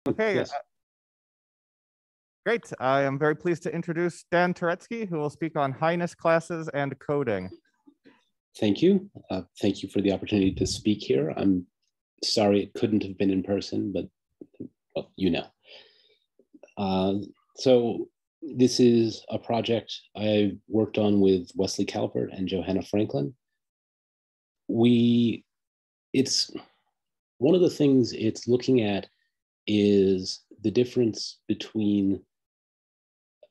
Okay, Yes. Great. I am very pleased to introduce Dan Turetsky, who will speak on Highness classes and coding. Thank you. Thank you for the opportunity to speak here. I'm sorry it couldn't have been in person, but well, you know. So this is a project I worked on with Wesley Calvert and Johanna Franklin. It's one of the things it's looking at is the difference between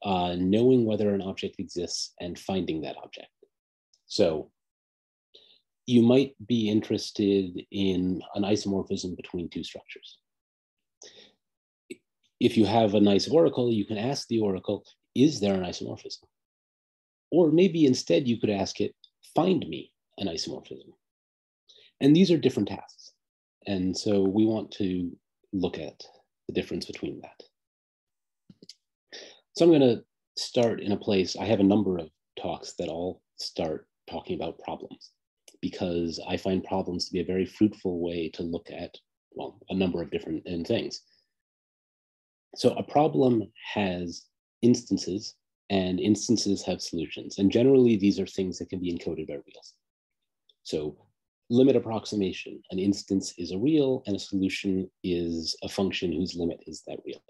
knowing whether an object exists and finding that object. So you might be interested in an isomorphism between two structures. If you have a nice oracle, you can ask the oracle, is there an isomorphism? Or maybe instead you could ask it, find me an isomorphism. And these are different tasks. And so we want to look at the difference between that. So I'm going to start in a place, I have a number of talks that all start talking about problems, because I find problems to be a very fruitful way to look at, well, a number of different things. So a problem has instances, and instances have solutions. And generally, these are things that can be encoded by reals. So limit approximation, an instance is a real, and a solution is a function whose limit is that real.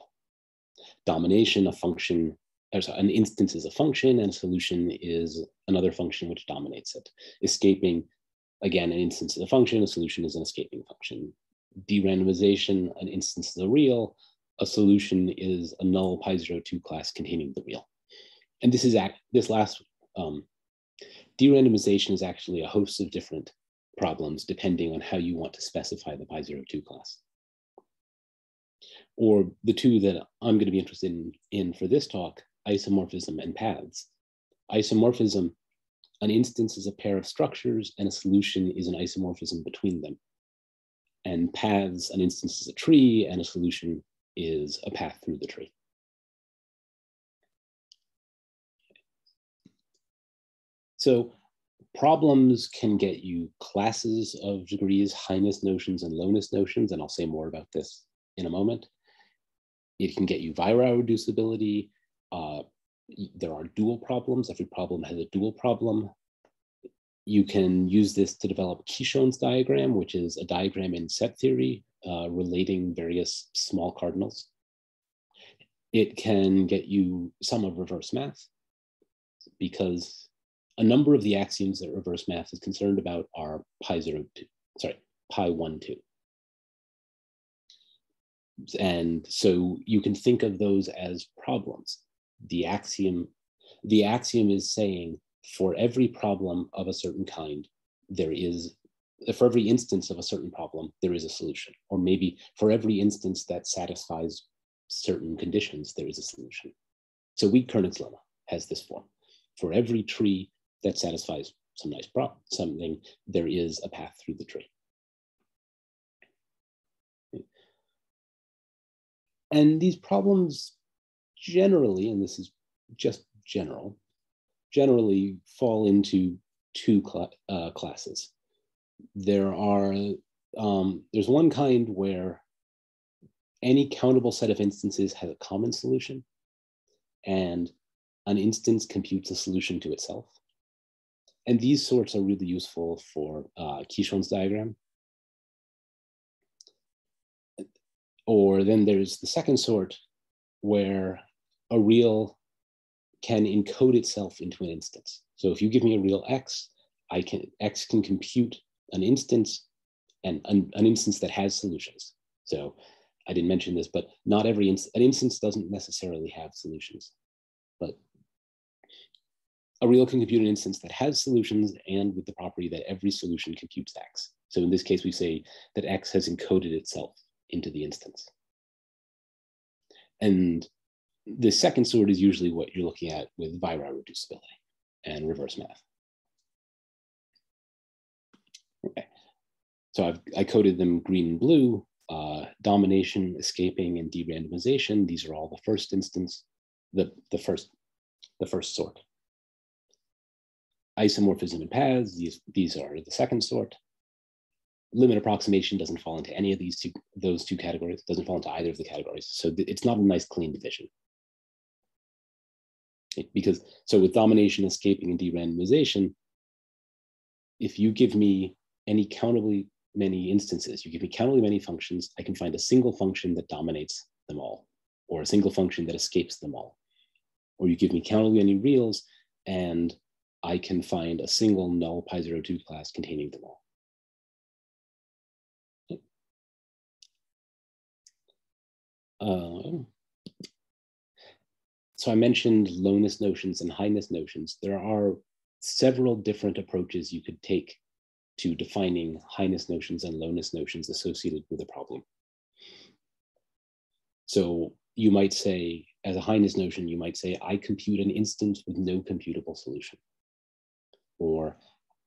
Domination, an instance is a function, and a solution is another function which dominates it. Escaping, again, an instance is a function, a solution is an escaping function. De-randomization, an instance is a real, a solution is a null pi02 class containing the real. And this last de-randomization is actually a host of different problems depending on how you want to specify the pi02 class. Or the two that I'm going to be interested in for this talk, isomorphism and paths. Isomorphism, an instance is a pair of structures and a solution is an isomorphism between them. And paths, an instance is a tree and a solution is a path through the tree. So problems can get you classes of degrees, Highness notions and Lowness notions, and I'll say more about this in a moment. It can get you Weierau reducibility. There are dual problems. Every problem has a dual problem. You can use this to develop Kishon's diagram, which is a diagram in set theory relating various small cardinals. It can get you some of reverse math, because a number of the axioms that reverse math is concerned about are pi1, 2. And so you can think of those as problems. The axiom is saying for every problem of a certain kind, for every instance of a certain problem, there is a solution. Or maybe for every instance that satisfies certain conditions, there is a solution. So Weak-Kernig's lemma has this form. For every tree that satisfies some nice something, there is a path through the tree. And these problems generally, and this is just generally fall into two classes. There's one kind where any countable set of instances has a common solution, and an instance computes a solution to itself. And these sorts are really useful for Kishon's diagram. Or then there's the second sort where a real can encode itself into an instance. So if you give me a real x, x can compute an instance, and an instance that has solutions. So I didn't mention this, but not every an instance doesn't necessarily have solutions, but a real can compute an instance that has solutions and with the property that every solution computes x. So in this case, we say that x has encoded itself into the instance. And the second sort is usually what you're looking at with Weierau reducibility and reverse math. Okay, so I coded them green and blue. Domination, escaping, and de-randomization. These are all the first instance, the first sort. Isomorphism and paths, these are the second sort. limit approximation doesn't fall into any of those two categories, doesn't fall into either of the categories. So it's not a nice clean division. Because, so with domination, escaping, and de-randomization, if you give me any countably many instances, you give me countably many functions, I can find a single function that dominates them all, or a single function that escapes them all. Or you give me countably many reals, and I can find a single null pi02 class containing them all. So I mentioned lowness notions and highness notions. There are several different approaches you could take to defining highness notions and lowness notions associated with a problem. So you might say, as a highness notion, you might say, I compute an instance with no computable solution. Or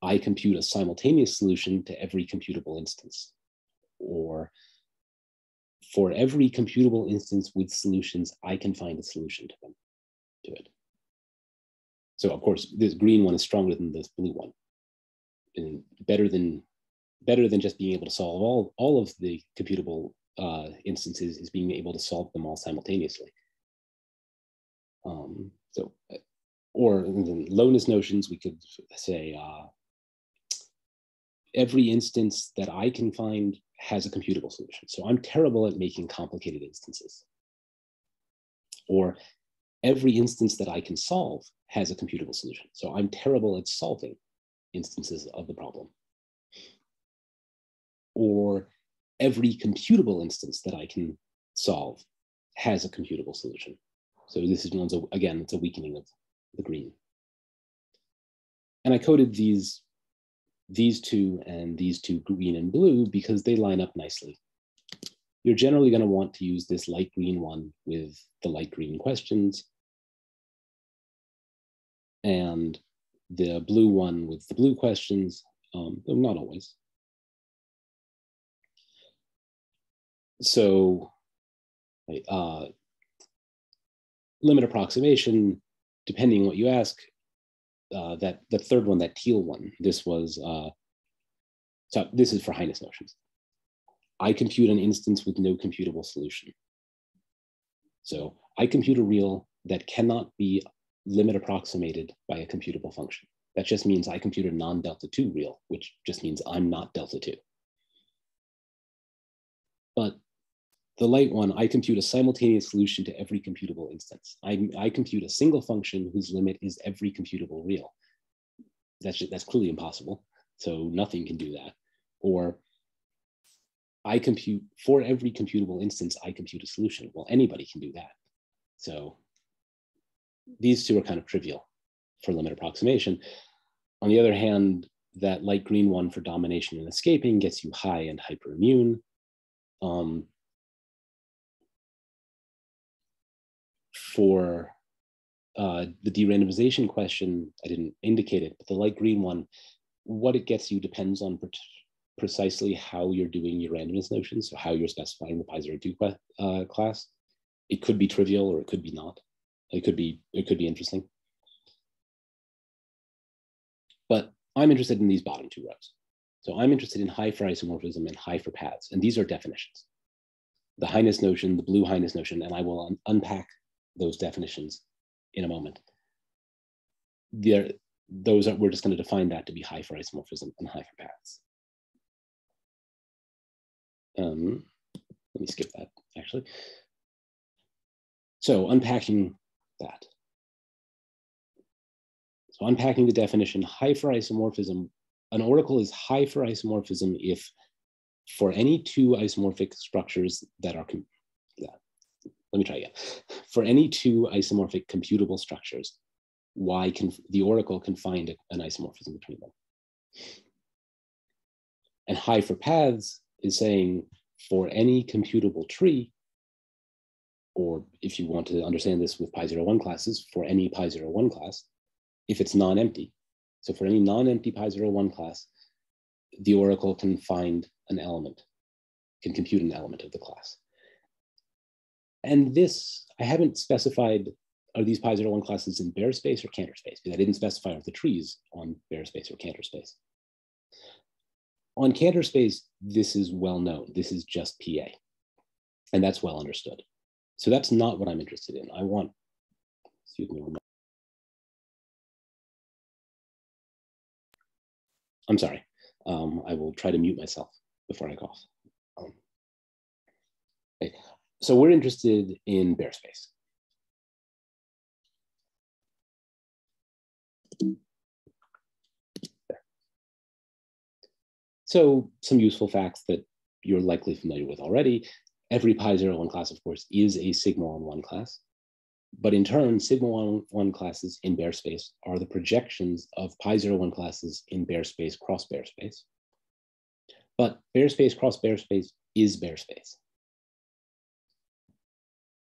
I compute a simultaneous solution to every computable instance. Or for every computable instance with solutions, I can find a solution to them, to it. So of course, this green one is stronger than this blue one, and better than just being able to solve all of the computable instances is being able to solve them all simultaneously. Or in lowness notions, we could say every instance that I can find has a computable solution. So I'm terrible at making complicated instances. Or every instance that I can solve has a computable solution. So I'm terrible at solving instances of the problem. Or every computable instance that I can solve has a computable solution. So this is, again, it's a weakening of the green. And I coded these two and these two, green and blue, because they line up nicely. You're generally going to want to use this light green one with the light green questions, and the blue one with the blue questions, though not always. So limit approximation, depending on what you ask, that the third one, that teal one, this was, so this is for highness notions. I compute an instance with no computable solution. So I compute a real that cannot be limit approximated by a computable function. That just means I compute a non-delta 2 real, which just means I'm not delta 2. But the light one, I compute a simultaneous solution to every computable instance. I compute a single function whose limit is every computable real. That's clearly impossible. So nothing can do that. Or I compute, for every computable instance, I compute a solution. Well, anybody can do that. So these two are kind of trivial for limit approximation. On the other hand, that light green one for domination and escaping gets you high and hyperimmune. For the de-randomization question, I didn't indicate it, but the light green one, what it gets you depends on precisely how you're doing your randomness notions, so how you're specifying the pi02 class. It could be trivial or it could be not. It could be interesting. But I'm interested in these bottom two rows. So I'm interested in high for isomorphism and high for paths, and these are definitions. The highness notion, the blue highness notion, and I will unpack those definitions in a moment. We're just going to define that to be high for isomorphism and high for paths. Let me skip that, actually. So unpacking that. So unpacking the definition, high for isomorphism, an oracle is high for isomorphism if for any two isomorphic structures that are, let me try again. For any two isomorphic computable structures, the oracle can find an isomorphism between them. And high for paths is saying for any computable tree, or if you want to understand this with pi01 classes, for any pi01 class, if it's non-empty. So for any non-empty pi01 class, the oracle can find an element, can compute an element of the class. And this, I haven't specified, are these pi01 classes in bare space or Cantor space? Because I didn't specify if the trees on bare space or Cantor space. On Cantor space, this is well known. This is just PA, and that's well understood. So that's not what I'm interested in. I want, excuse me, I'm sorry. I will try to mute myself before I cough. Okay. So we're interested in bare space. So some useful facts that you're likely familiar with already. Every pi01 class, of course, is a sigma-1 class. But in turn, sigma-1 classes in bare space are the projections of pi01 classes in bare space cross bare space. But bare space cross bare space is bare space.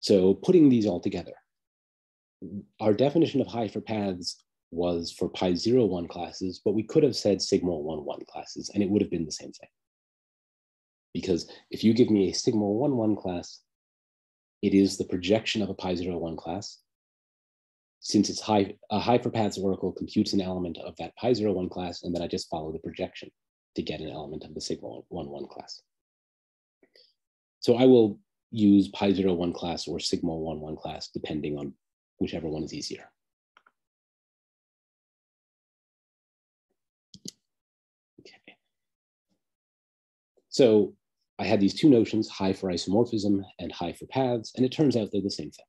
So putting these all together, our definition of high for paths was for pi01 classes, but we could have said sigma-1 classes, and it would have been the same thing. Because if you give me a sigma-1 class, it is the projection of a pi01 class. Since it's a high for paths oracle computes an element of that pi01 class, and then I just follow the projection to get an element of the sigma-1 class. So I will use pi01 class or sigma-1 class, depending on whichever one is easier. Okay. So I had these two notions, high for isomorphism and high for paths, and it turns out they're the same thing.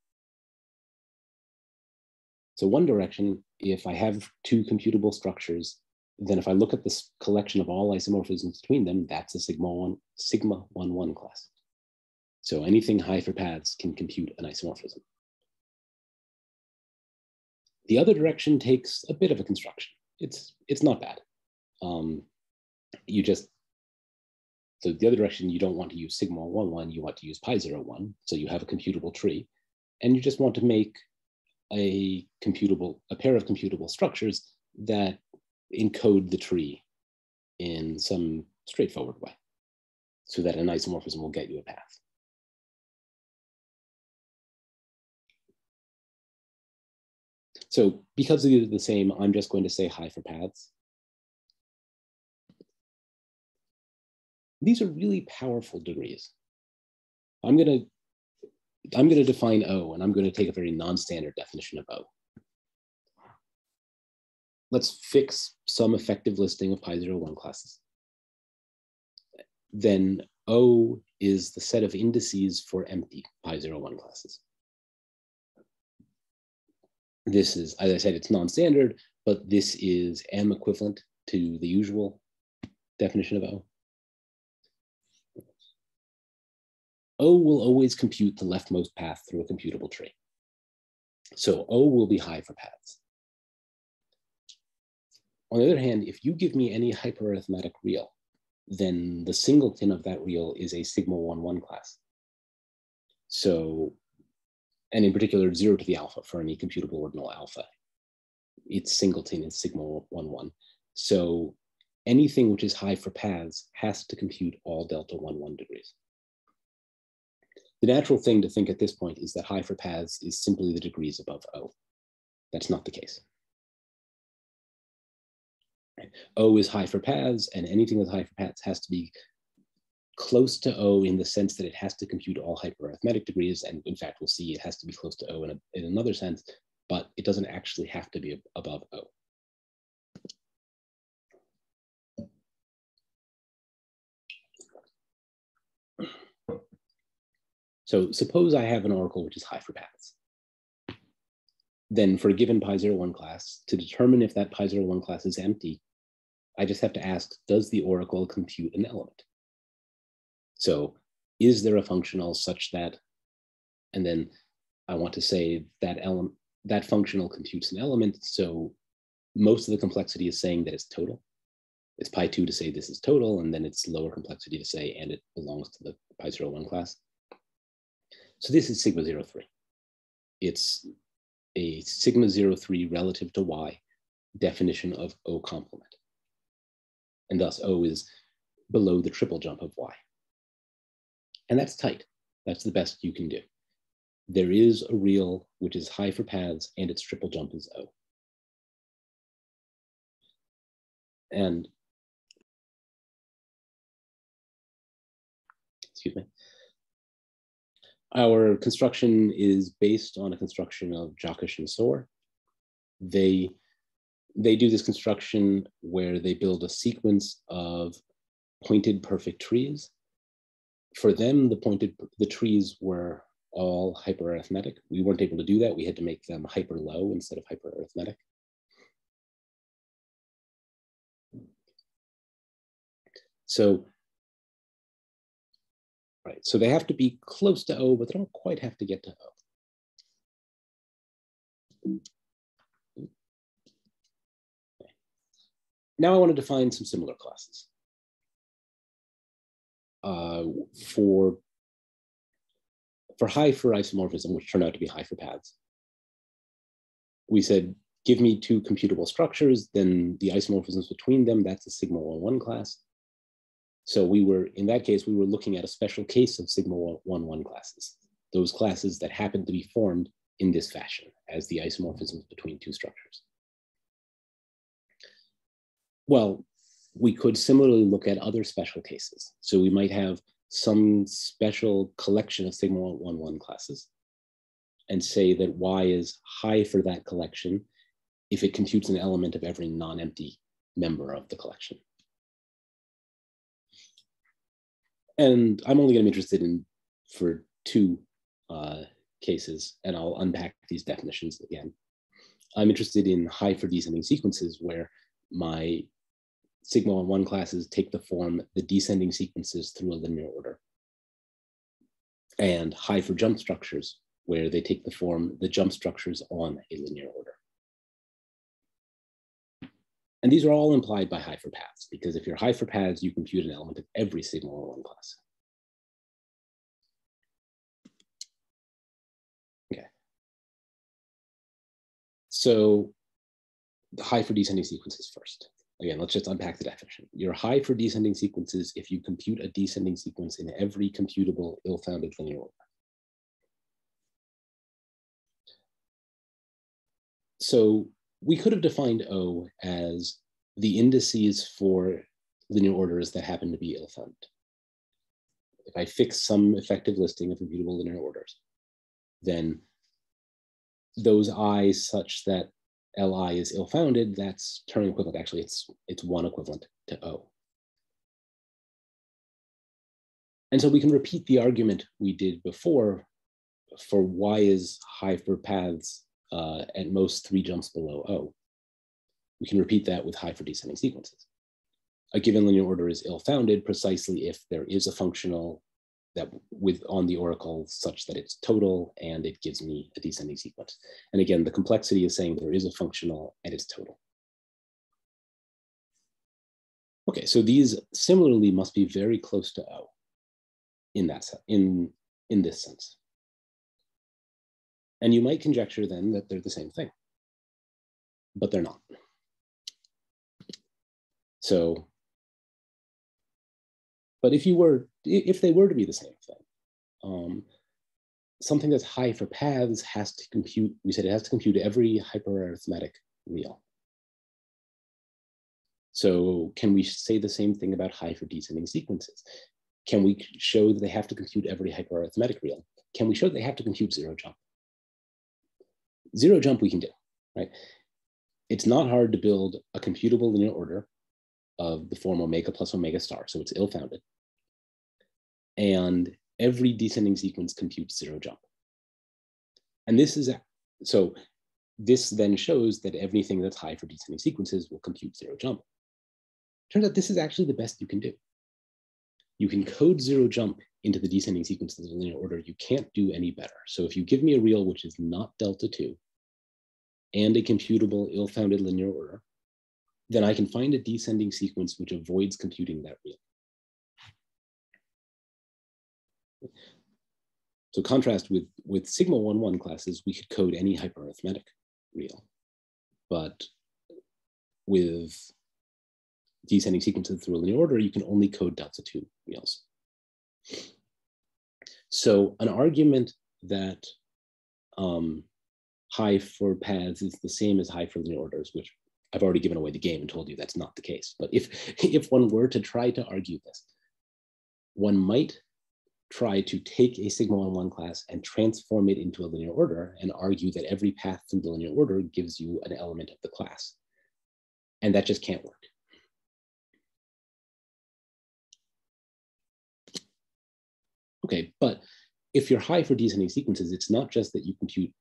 So one direction, if I have two computable structures, then if I look at this collection of all isomorphisms between them, that's a sigma-1 class. So anything high for paths can compute an isomorphism. The other direction takes a bit of a construction. It's not bad. So the other direction, you don't want to use sigma-1, you want to use pi01. So you have a computable tree, and you just want to make a pair of computable structures that encode the tree in some straightforward way, so that an isomorphism will get you a path. So because these are the same, I'm just going to say high for paths. These are really powerful degrees. I'm going to define O, and I'm going to take a very non-standard definition of O. Let's fix some effective listing of pi01 classes. Then O is the set of indices for empty pi01 classes. This is, as I said, it's non-standard, but this is M equivalent to the usual definition of O. O will always compute the leftmost path through a computable tree. So O will be high for paths. On the other hand, if you give me any hyperarithmetic real, then the singleton of that real is a sigma-1 class. So, and in particular, 0 to the alpha for any computable ordinal alpha. Its singleton is sigma-1. So anything which is high for paths has to compute all delta 1 degrees. The natural thing to think at this point is that high for paths is simply the degrees above O. That's not the case. O is high for paths, and anything that's high for paths has to be close to O in the sense that it has to compute all hyperarithmetic degrees. And in fact, we'll see it has to be close to O in another sense, but it doesn't actually have to be above O. So suppose I have an oracle which is high for paths. Then for a given pi01 class, to determine if that pi01 class is empty, I just have to ask, does the oracle compute an element? So is there a functional such that, and then I want to say that functional computes an element. So most of the complexity is saying that it's total. It's pi2 to say this is total, and then it's lower complexity to say, and it belongs to the pi01 class. So this is sigma 03. It's a sigma 03 relative to Y definition of O complement. And thus O is below the triple jump of Y. And that's tight. That's the best you can do. There is a real which is high for paths and its triple jump is O. And excuse me. Our construction is based on a construction of Jacques and Soar. They do this construction where they build a sequence of pointed perfect trees. For them, the trees were all hyperarithmetic. We weren't able to do that. We had to make them hyper low instead of hyperarithmetic. So, right, so they have to be close to O, but they don't quite have to get to O. Okay. Now I want to define some similar classes. For high for isomorphism, which turned out to be high for paths, we said, give me two computable structures, then the isomorphisms between them, that's a sigma 1, 1 class. So in that case, we were looking at a special case of sigma 1, 1 classes, those classes that happen to be formed in this fashion as the isomorphisms between two structures. Well, we could similarly look at other special cases. So we might have some special collection of sigma 1, 1 classes and say that Y is high for that collection if it computes an element of every non-empty member of the collection. And I'm only going to be interested in for two cases, and I'll unpack these definitions again. I'm interested in high for descending sequences where my sigma 1, 1 classes take the form the descending sequences through a linear order, and high for jump structures where they take the form the jump structures on a linear order. And these are all implied by high for paths, because if you're high for paths, you compute an element of every sigma 1, 1 class. Okay. So the high for descending sequences first. Again, let's just unpack the definition. You're high for descending sequences if you compute a descending sequence in every computable ill-founded linear order. So we could have defined O as the indices for linear orders that happen to be ill-founded. If I fix some effective listing of computable linear orders, then those I's such that Li is ill-founded, that's Turing equivalent. Actually, it's 1 equivalent to O. And so we can repeat the argument we did before for Y is high for paths at most 3 jumps below O. We can repeat that with high for descending sequences. A given linear order is ill-founded precisely if there is a functional that on the oracle such that it's total and it gives me a descending sequence. And again, the complexity is saying there is a functional and it's total. Okay, so these similarly must be very close to O in this sense. And you might conjecture then that they're the same thing, but they're not. So, but if they were to be the same thing, something that's high for paths has to compute, we said it has to compute every hyperarithmetic real. So can we say the same thing about high for descending sequences? Can we show that they have to compute every hyperarithmetic real? Can we show that they have to compute 0 jump? 0 jump we can do, right? It's not hard to build a computable linear order of the form omega plus omega star, so it's ill-founded. And every descending sequence computes 0 jump. And this then shows that everything that's high for descending sequences will compute 0 jump. Turns out this is actually the best you can do. You can code 0 jump into the descending sequences of the linear order. You can't do any better. So if you give me a real which is not delta 2 and a computable ill-founded linear order, then I can find a descending sequence which avoids computing that real. So contrast with sigma 1, 1 classes, we could code any hyperarithmetic real. But with descending sequences through a linear order, you can only code delta 2 reals. So an argument that high for paths is the same as high for linear orders, which I've already given away the game and told you that's not the case. But if one were to try to argue this, one might try to take a sigma 1 class and transform it into a linear order and argue that every path through the linear order gives you an element of the class. And that just can't work. Okay, but if you're high for descending sequences, it's not just that you compute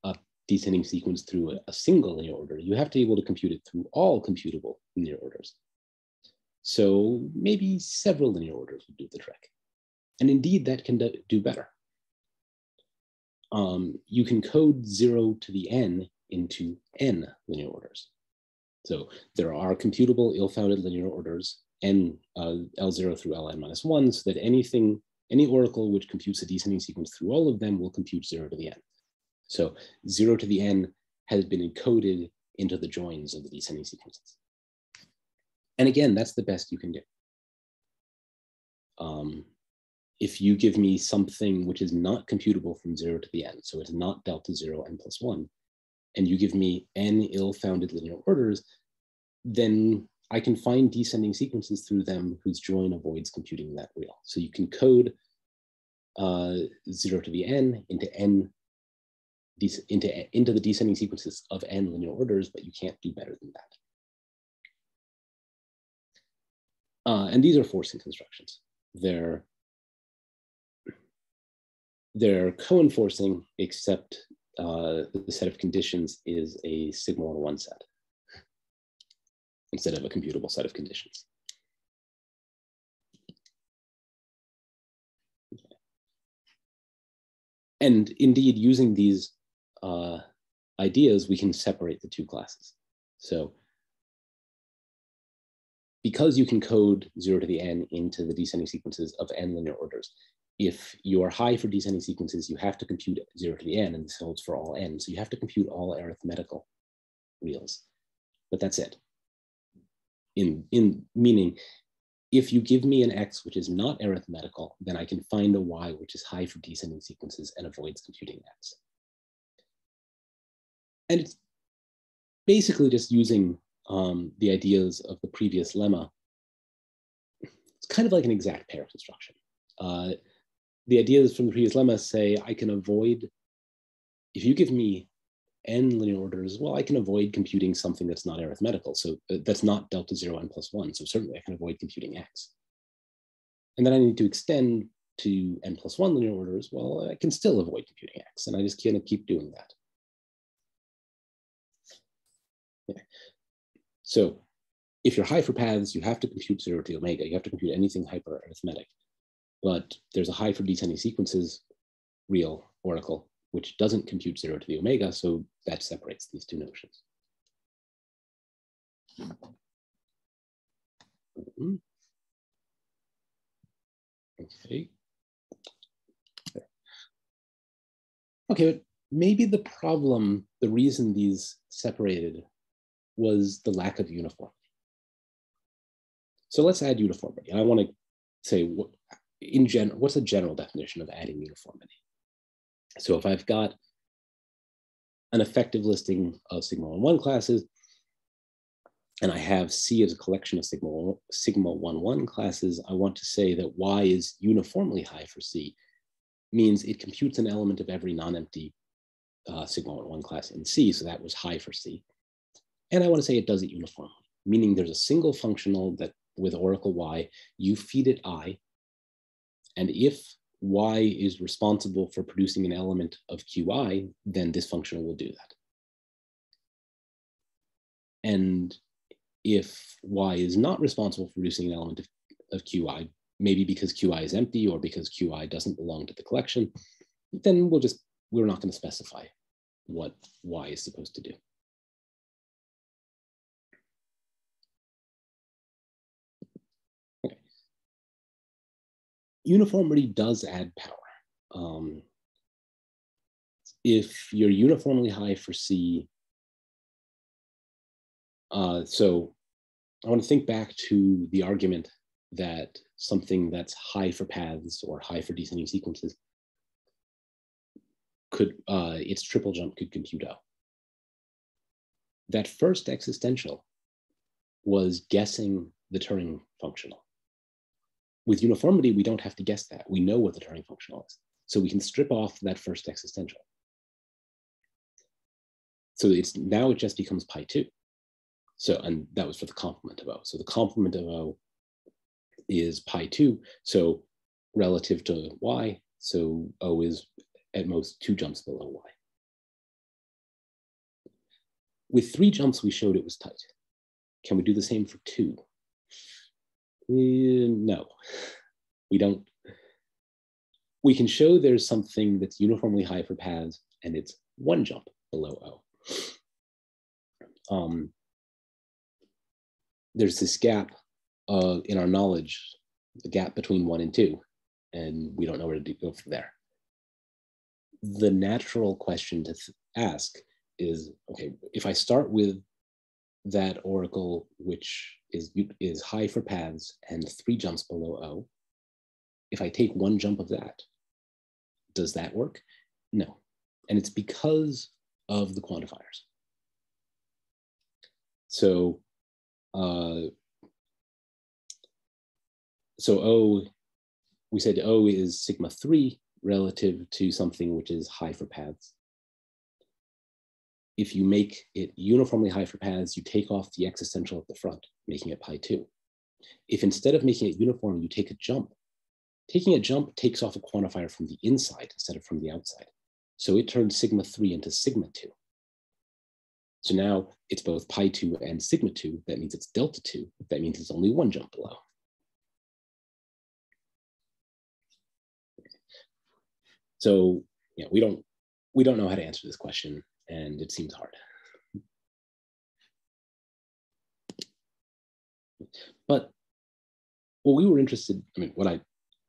a descending sequence through a single linear order. You have to be able to compute it through all computable linear orders. So maybe several linear orders would do the trick. And indeed, that can do better. You can code 0 to the n into n linear orders. So there are computable ill-founded linear orders, n L0 through Ln minus 1, so that any oracle which computes a descending sequence through all of them will compute 0 to the n. So 0 to the n has been encoded into the joins of the descending sequences. And again, that's the best you can do. If you give me something which is not computable from 0 to the n, so it's not delta 0 n plus 1, and you give me n ill-founded linear orders, then I can find descending sequences through them whose join avoids computing that real. So you can code 0 to the n into into the descending sequences of n linear orders, but you can't do better than that. And these are forcing constructions. They're co-enforcing, except the set of conditions is a sigma 1 set instead of a computable set of conditions. Okay. And indeed, using these ideas, we can separate the two classes. So because you can code 0 to the n into the descending sequences of n linear orders, if you are high for descending sequences, you have to compute 0 to the n, and this holds for all n. So you have to compute all arithmetical reals, but that's it. In meaning, if you give me an x which is not arithmetical, then I can find a y which is high for descending sequences and avoids computing x. And it's basically just using the ideas of the previous lemma. It's kind of like an exact pair construction. The ideas from the previous lemma say I can avoid, if you give me n linear orders, well, I can avoid computing something that's not arithmetical. So that's not delta 0 n plus 1. So certainly I can avoid computing x. And then I need to extend to n plus 1 linear orders. Well, I can still avoid computing x, and I just can't keep doing that. Okay. So if you're high for paths, you have to compute 0 to the omega. You have to compute anything hyper-arithmetic. But there's a high for descending sequences real oracle, which doesn't compute 0 to the omega, so that separates these two notions. Okay. Okay, but maybe the problem, the reason these separated was the lack of uniformity. So let's add uniformity. I want to say, in general, what's a general definition of adding uniformity? So if I've got an effective listing of sigma 1 classes, and I have C as a collection of sigma 1 classes, I want to say that Y is uniformly high for C, means it computes an element of every non-empty sigma 1 class in C, so that was high for C. And I want to say it does it uniformly, meaning there's a single functional that with oracle Y, you feed it I, and if Y is responsible for producing an element of Qi, then this functional will do that. And if Y is not responsible for producing an element of Qi, maybe because Qi is empty or because Qi doesn't belong to the collection, then we're not going to specify what Y is supposed to do. Okay. Uniformity does add power. If you're uniformly high for C, so I want to think back to the argument that something that's high for paths or high for descending sequences could, its triple jump could compute O. That first existential was guessing the Turing functional. With uniformity, we don't have to guess that. We know what the Turing functional is. So we can strip off that first existential. So now it just becomes pi2. So, and that was for the complement of O. So the complement of O is pi2, so relative to Y, so O is at most 2 jumps below Y. With 3 jumps, we showed it was tight. Can we do the same for 2? No, we don't. We can show there's something that's uniformly high for paths, and it's 1 jump below O. There's this gap in our knowledge, the gap between 1 and 2, and we don't know where to go from there. The natural question to ask is, okay, if I start with that oracle, which is high for paths and 3 jumps below O, if I take 1 jump of that, does that work? No. And it's because of the quantifiers. So, O, we said O is sigma 3 relative to something which is high for paths. If you make it uniformly high for paths, you take off the existential at the front, making it pi2. If instead of making it uniform, you take a jump, taking a jump takes off a quantifier from the inside instead of from the outside. So it turns sigma 3 into sigma 2. So now it's both pi2 and sigma 2. That means it's delta 2. That means it's only 1 jump below. So yeah, we don't know how to answer this question, and it seems hard. But what we were interested, what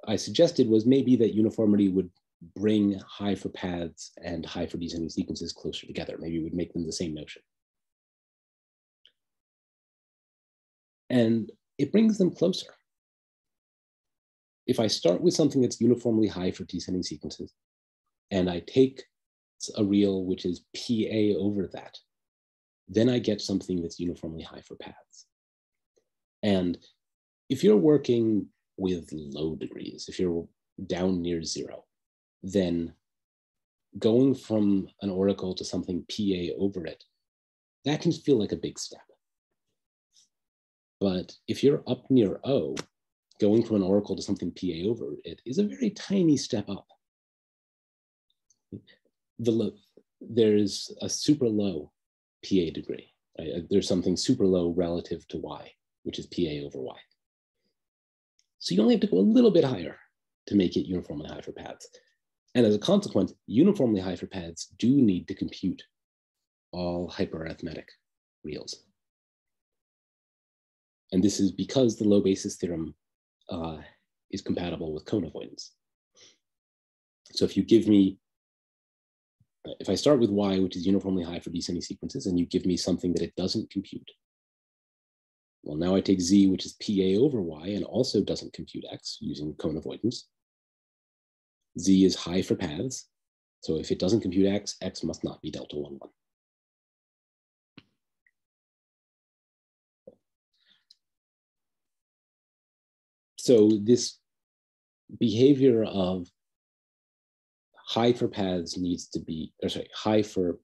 I suggested was maybe that uniformity would bring high for paths and high for descending sequences closer together. Maybe it would make them the same notion. And it brings them closer. If I start with something that's uniformly high for descending sequences, and I take a real which is PA over that, then I get something that's uniformly high for paths. And if you're working with low degrees, if you're down near 0, then going from an oracle to something PA over it, that can feel like a big step. But if you're up near O, going from an oracle to something PA over it is a very tiny step up. There's a super low PA degree. Right? There's something super low relative to Y, which is PA over Y. So you only have to go a little bit higher to make it uniformly high for paths. And as a consequence, uniformly high for paths do need to compute all hyperarithmetic reals. And this is because the low basis theorem is compatible with cone avoidance. So if you give me, if I start with Y, which is uniformly high for descending sequences, and you give me something that it doesn't compute, well, now I take Z, which is PA over Y, and also doesn't compute X using cone avoidance. Z is high for paths. So if it doesn't compute X, X must not be delta 1, 1. So this behavior of high for paths needs to be, or sorry, high for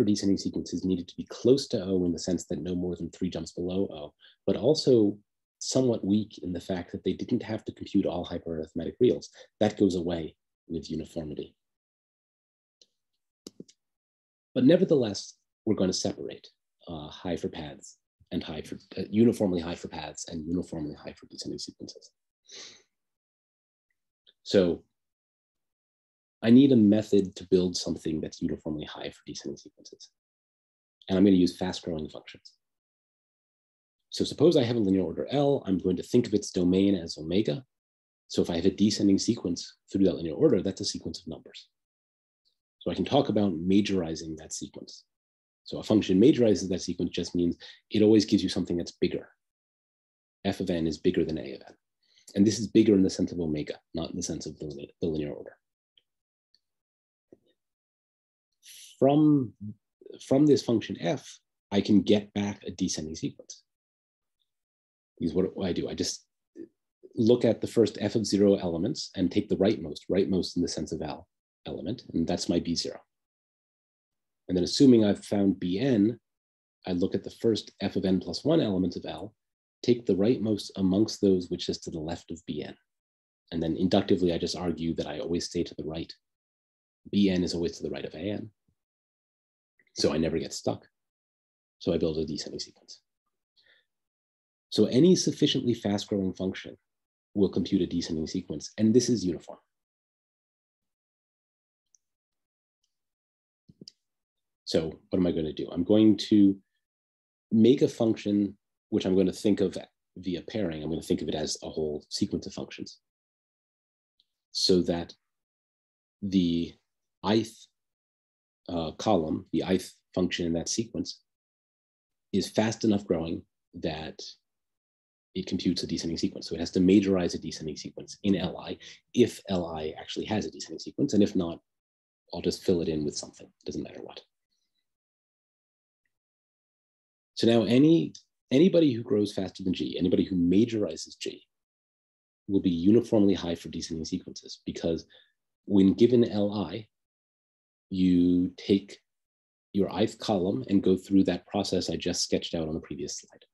descending sequences needed to be close to O in the sense that no more than 3 jumps below O, but also somewhat weak in the fact that they didn't have to compute all hyperarithmetic reals. That goes away with uniformity. But nevertheless, we're going to separate high for paths and high for uniformly high for paths and uniformly high for descending sequences. So I need a method to build something that's uniformly high for descending sequences. And I'm going to use fast growing functions. So suppose I have a linear order L, I'm going to think of its domain as omega. So if I have a descending sequence through that linear order, that's a sequence of numbers. So I can talk about majorizing that sequence. So a function majorizes that sequence just means it always gives you something that's bigger. F of n is bigger than A of n. And this is bigger in the sense of omega, not in the sense of the linear order. From this function f, I can get back a descending sequence. Because what do? look at the first f of 0 elements and take the rightmost in the sense of L element, and that's my B0. And then assuming I've found Bn, I look at the first f of n plus 1 elements of L, take the rightmost amongst those which is to the left of Bn. And then inductively, I just argue that I always stay to the right. Bn is always to the right of An. So I never get stuck. So I build a descending sequence. So any sufficiently fast-growing function will compute a descending sequence, and this is uniform. So what am I going to do? I'm going to make a function which I'm going to think of via pairing. I'm going to think of it as a whole sequence of functions, so that the ith column, the ith function in that sequence, is fast enough growing that it computes a descending sequence. So it has to majorize a descending sequence in Li if Li actually has a descending sequence. And if not, I'll just fill it in with something. It doesn't matter what. So now anybody who grows faster than G, anybody who majorizes G, will be uniformly high for descending sequences, because when given Li, you take your ith column and go through that process I just sketched out on the previous slide.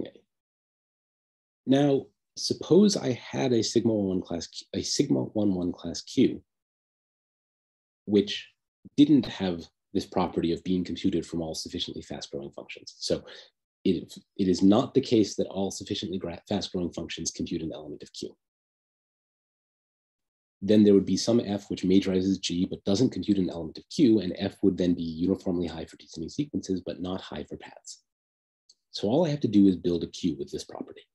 Okay. Now, suppose I had a sigma 1 class Q, which didn't have this property of being computed from all sufficiently fast-growing functions. So it is not the case that all sufficiently fast-growing functions compute an element of Q. Then there would be some f which majorizes G but doesn't compute an element of Q, and f would then be uniformly high for descending sequences but not high for paths. So all I have to do is build a Q with this property.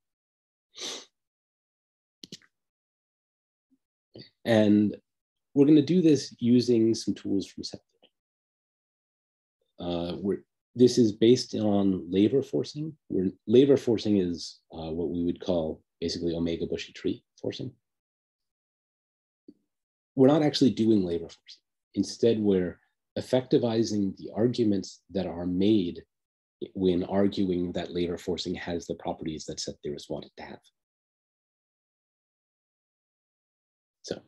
And we're going to do this using some tools from set theory. This is based on Lever forcing, where Lever forcing is what we would call basically omega bushy tree forcing. We're not actually doing Lever forcing. Instead, we're effectivizing the arguments that are made when arguing that Lever forcing has the properties that set theorists want it to have. So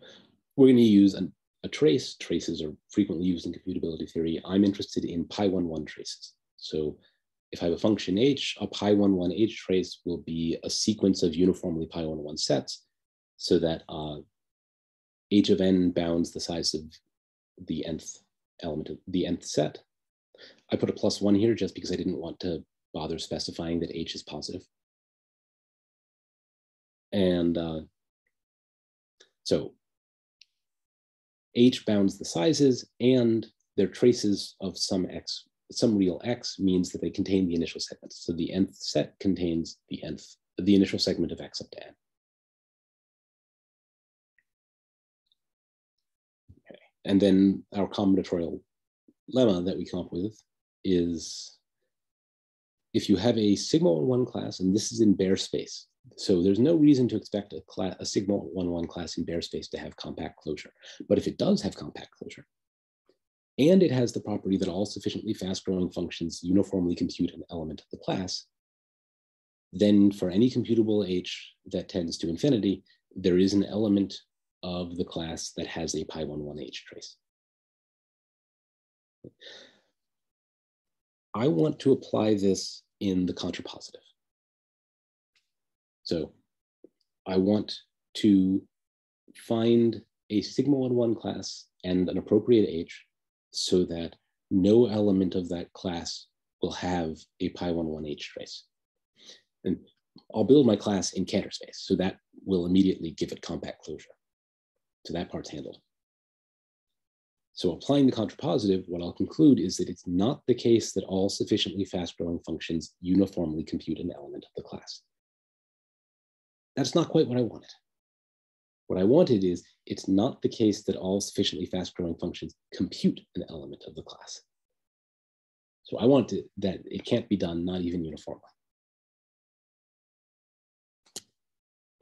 we're going to use a trace. Traces are frequently used in computability theory. I'm interested in pi11 traces. So if I have a function h, a pi11 h trace will be a sequence of uniformly pi11 sets, so that h of n bounds the size of the nth element of the nth set. I put a +1 here just because I didn't want to bother specifying that h is positive. And so h bounds the sizes, and their traces of some x, some real x, means that they contain the initial segments. So the nth set contains the initial segment of x up to n. Okay. And then our combinatorial lemma that we come up with is, if you have a sigma 1 class, and this is in bare space, so there's no reason to expect a sigma 1 class in bare space to have compact closure. But if it does have compact closure, and it has the property that all sufficiently fast-growing functions uniformly compute an element of the class, then for any computable h that tends to infinity, there is an element of the class that has a pi11 h trace. I want to apply this in the contrapositive. So I want to find a sigma 1 class and an appropriate h so that no element of that class will have a pi11 h trace. And I'll build my class in Cantor space, so that will immediately give it compact closure. So that part's handled. So applying the contrapositive, what I'll conclude is that it's not the case that all sufficiently fast-growing functions uniformly compute an element of the class. That's not quite what I wanted. What I wanted is, it's not the case that all sufficiently fast-growing functions compute an element of the class. So I want that it can't be done, not even uniformly.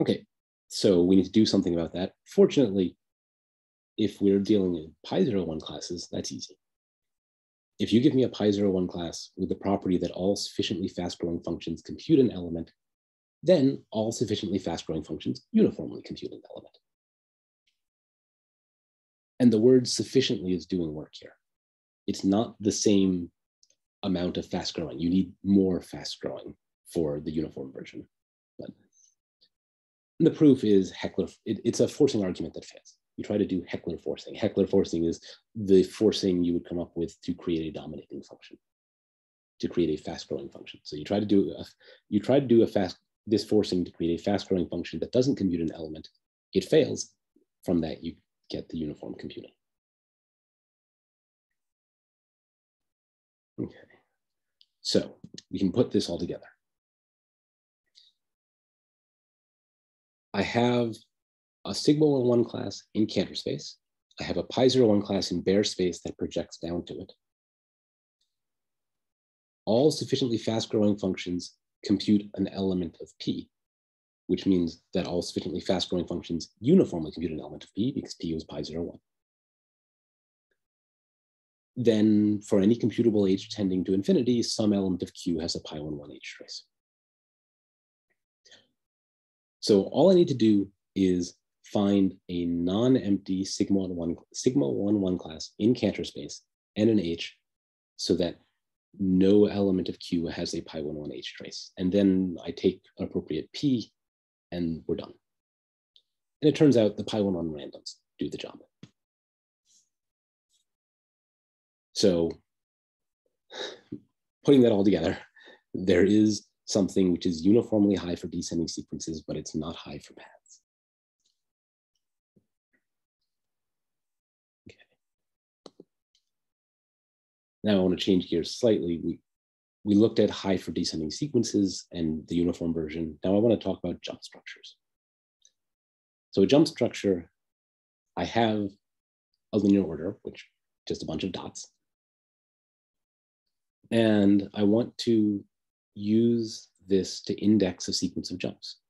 Okay, so we need to do something about that. Fortunately, if we're dealing in pi01 classes, that's easy. if you give me a pi01 class with the property that all sufficiently fast-growing functions compute an element, then all sufficiently fast-growing functions uniformly compute an element. And the word sufficiently is doing work here. It's not the same amount of fast-growing. You need more fast-growing for the uniform version. But the proof is Heckler. It's a forcing argument that fails. You try to do Heckler forcing. Heckler forcing is the forcing you would come up with to create a dominating function, to create a fast-growing function. So you try to do this forcing to create a fast-growing function that doesn't compute an element. It fails. From that, you get the uniform computing. Okay, so we can put this all together. I have a sigma-1 class in Cantor space. I have a pi01 class in bare space that projects down to it. All sufficiently fast-growing functions compute an element of P, which means that all sufficiently fast-growing functions uniformly compute an element of P because P was pi01. Then for any computable h tending to infinity, some element of Q has a pi11 h trace. So all I need to do is find a non-empty sigma-1 class in Cantor space and an H so that no element of Q has a pi11 h trace. And then I take an appropriate P and we're done. And it turns out the pi11 randoms do the job. So putting that all together, there is something which is uniformly high for descending sequences, but it's not high for paths. Okay. Now I want to change gears slightly. We looked at high for descending sequences and the uniform version. Now I want to talk about jump structures. So a jump structure, I have a linear order, which is just a bunch of dots. And I want to use this to index a sequence of jumps.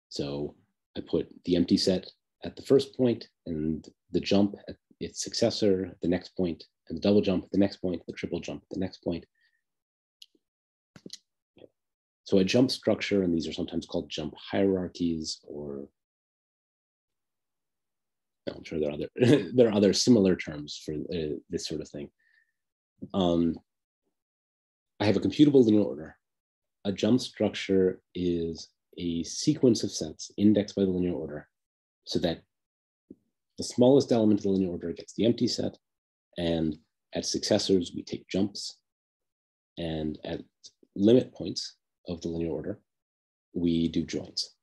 So I put the empty set at the first point and the jump at its successor at the next point, and the double jump at the next point, the triple jump at the next point. So a jump structure, and these are sometimes called jump hierarchies, or I'm sure there are other similar terms for this sort of thing. I have a computable linear order. A jump structure is a sequence of sets indexed by the linear order so that the smallest element of the linear order gets the empty set, and at successors, we take jumps, and at limit points of the linear order, we do joins.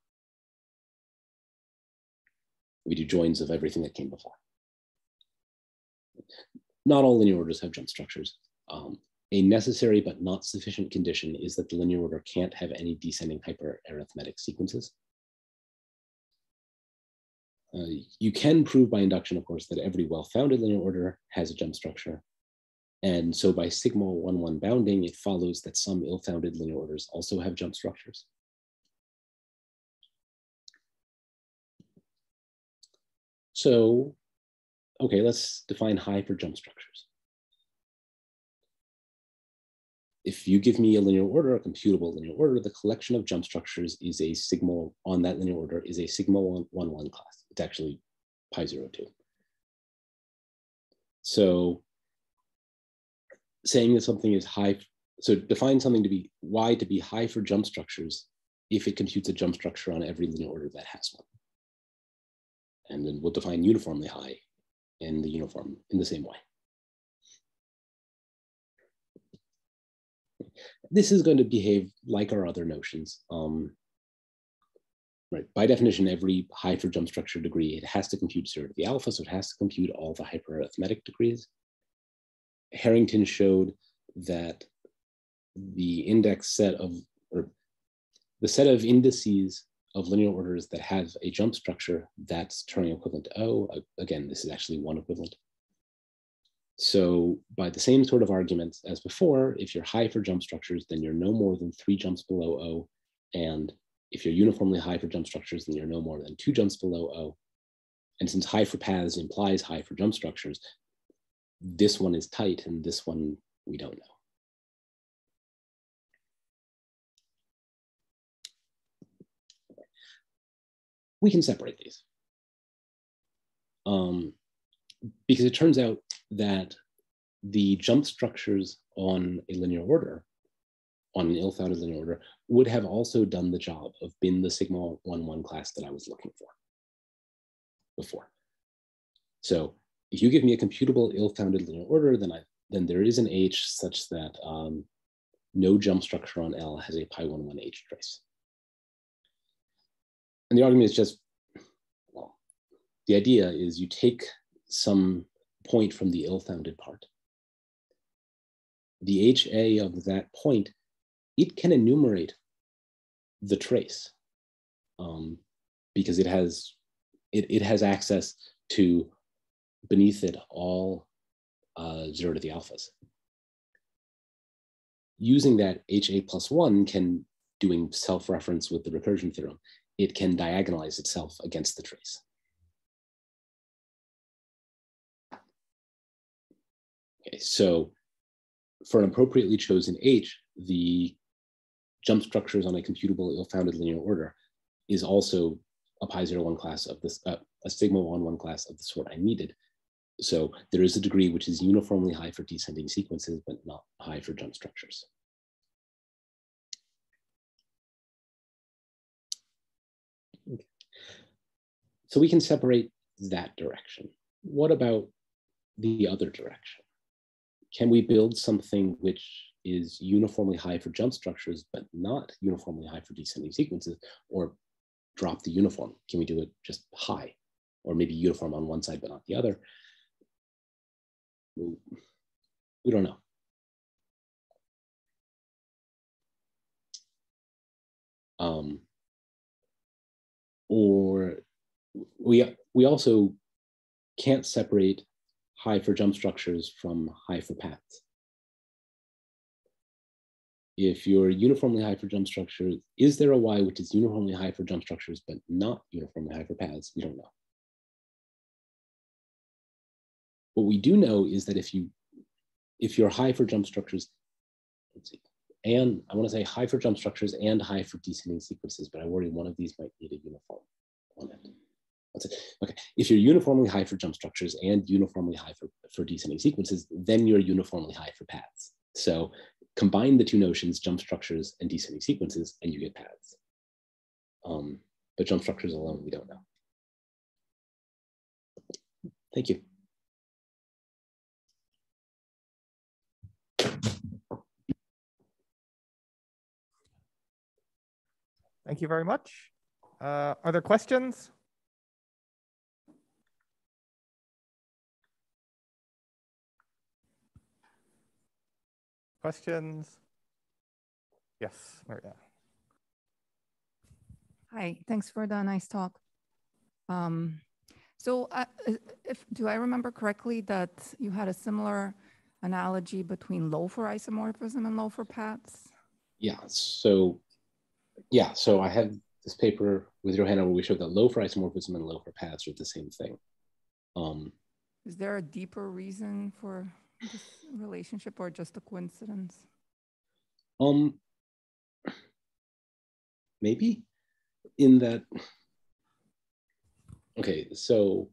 We do joins of everything that came before. Not all linear orders have jump structures. A necessary but not sufficient condition is that the linear order can't have any descending hyperarithmetic sequences. You can prove by induction, of course, that every well-founded linear order has a jump structure. And so by sigma-1,1 bounding, it follows that some ill-founded linear orders also have jump structures. So, okay, let's define high for jump structures. If you give me a linear order, a computable linear order, the collection of jump structures is a sigma on that linear order is a sigma-1,1 class. It's actually pi02. So saying that something is high, so define something to be Y to be high for jump structures if it computes a jump structure on every linear order that has one. And then we'll define uniformly high in the uniform in the same way. This is going to behave like our other notions. Right. By definition, every high for jump structure degree, it has to compute 0 to the alpha, so it has to compute all the hyperarithmetic degrees. Harrington showed that the index set of, or the set of indices of linear orders that have a jump structure that's Turing equivalent to O. Again, this is actually one equivalent. So by the same sort of arguments as before, if you're high for jump structures, then you're no more than 3 jumps below O. And if you're uniformly high for jump structures, then you're no more than 2 jumps below O. And since high for paths implies high for jump structures, this one is tight and this one we don't know. We can separate these. Because it turns out that the jump structures on a linear order, on an ill-founded linear order, would have also done the job of being the sigma 1,1 class that I was looking for before. So if you give me a computable ill-founded linear order, then there is an H such that no jump structure on L has a pi 1,1 H trace. And the argument is just, well, the idea is you take some point from the ill-founded part. The HA of that point, it can enumerate the trace because it has access to, beneath it, all 0 to the alphas. Using that HA plus 1 can, doing self-reference with the recursion theorem, it can diagonalize itself against the trace. Okay, so for an appropriately chosen H, the jump structures on a computable ill-founded linear order is also a pi 0,1 class of this, a sigma 1,1 class of the sort I needed. So there is a degree which is uniformly high for descending sequences, but not high for jump structures. Okay. So we can separate that direction. What about the other direction? Can we build something which is uniformly high for jump structures, but not uniformly high for descending sequences, or drop the uniform? Can we do it just high, or maybe uniform on one side, but not the other? We don't know. Or we also can't separate high for jump structures from high for paths. If you're uniformly high for jump structures, is there a Y which is uniformly high for jump structures, but not uniformly high for paths? We don't know. What we do know is that if you're high for jump structures, let's see, and I want to say high for jump structures and high for descending sequences, but I worry one of these might need a uniform on it. That's it. Okay, if you're uniformly high for jump structures and uniformly high for descending sequences, then you're uniformly high for paths. So combine the two notions, jump structures and descending sequences, and you get paths. But jump structures alone, we don't know. Thank you. Thank you very much. Are there questions? Questions? Yes, Maria. Hi, thanks for the nice talk. So do I remember correctly that you had a similar analogy between low for isomorphism and low for paths? Yeah, so I have this paper with Johanna where we showed that low for isomorphism and low for paths are the same thing. Is there a deeper reason for this relationship or just a coincidence? Maybe in that, okay, so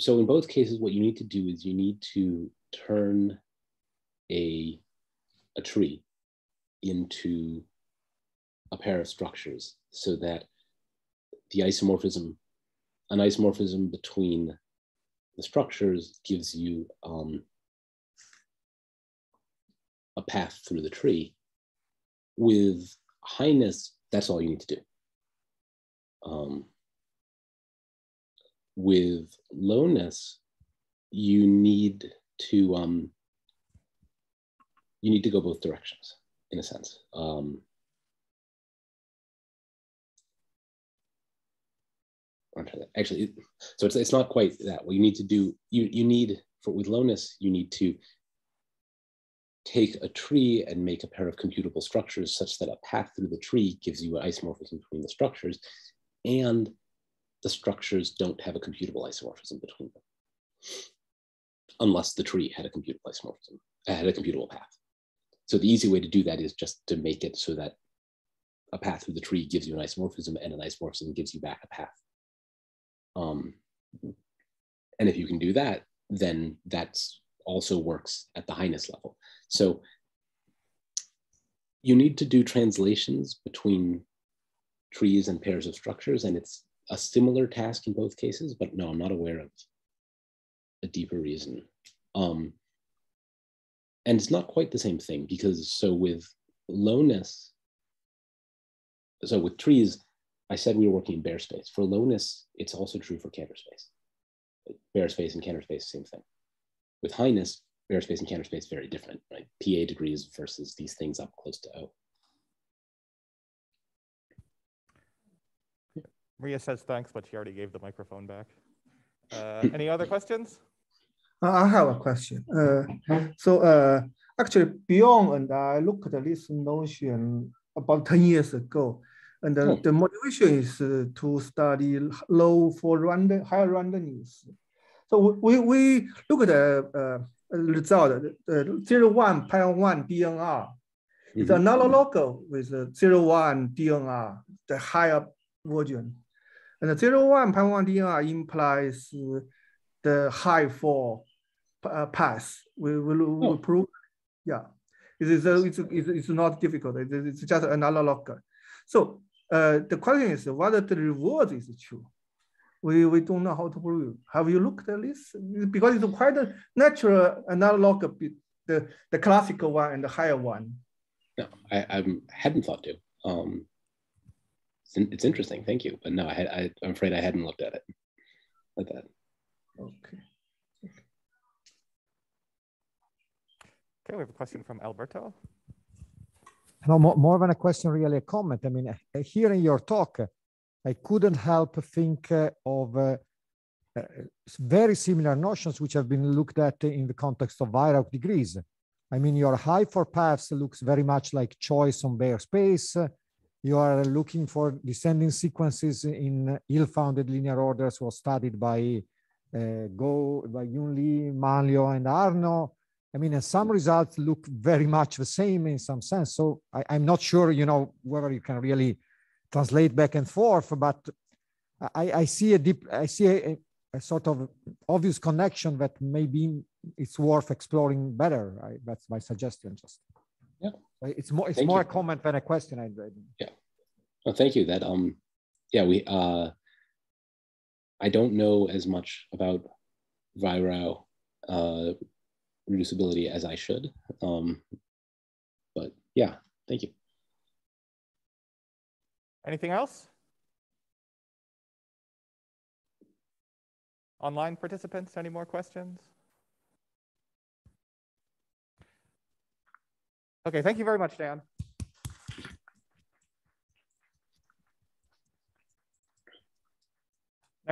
in both cases, what you need to do is you need to turn a tree into a pair of structures so that the isomorphism, an isomorphism between the structures gives you a path through the tree. With Highness, that's all you need to do. With Lowness, you need to go both directions, in a sense. Actually, so it's not quite that. What you need to do, you need, with Lowness, you need to take a tree and make a pair of computable structures such that a path through the tree gives you an isomorphism between the structures, and the structures don't have a computable isomorphism between them, unless the tree had a computable isomorphism, had a computable path. So the easy way to do that is just to make it so that a path through the tree gives you an isomorphism, and an isomorphism gives you back a path. And if you can do that, then that also works at the Highness level. So you need to do translations between trees and pairs of structures, and it's a similar task in both cases, but no, I'm not aware of a deeper reason. And it's not quite the same thing, because so with lowness, so with trees, I said we were working in bare space. For lowness, it's also true for Cantor space. Bare space and Cantor space, same thing. With Highness, bare space and Cantor space, very different, right? PA degrees versus these things up close to O. Maria says thanks, but she already gave the microphone back. Any other questions? I have a question. Actually, Beyond and I looked at this notion about 10 years ago, and the motivation is to study low for random, higher randomness. So we look at the result, 0, 1, pi 1 DNR. It's analog with 0, 1 DNR, the higher version. And the 0, 1, pi 1 DNR implies the high for path. We prove, yeah. It's not difficult. It's just analog. So the question is whether the reverse is true. We don't know how to prove. Have you looked at this? Because it's quite a natural analog, the classical one and the higher one. No, I hadn't thought to. It's interesting, thank you. But no, I'm afraid I hadn't looked at it like that. Okay. Okay, we have a question from Alberto. No, more than a question, really a comment. I mean, hearing your talk, I couldn't help think of very similar notions which have been looked at in the context of Weyrauch degrees. I mean, your high for paths looks very much like choice on bare space. You are looking for descending sequences in ill-founded linear orders was studied by Yun Lee, Manlio, and Arno. I mean, and some results look very much the same in some sense. So I'm not sure, you know, whether you can really translate back and forth, but I see a sort of obvious connection that maybe it's worth exploring better. That's my suggestion. Just yeah, it's more a comment than a question. Yeah, well, thank you. That yeah, I don't know as much about Weyrauch reducibility as I should, but yeah, thank you. Anything else? Online participants, any more questions? Okay, thank you very much, Dan.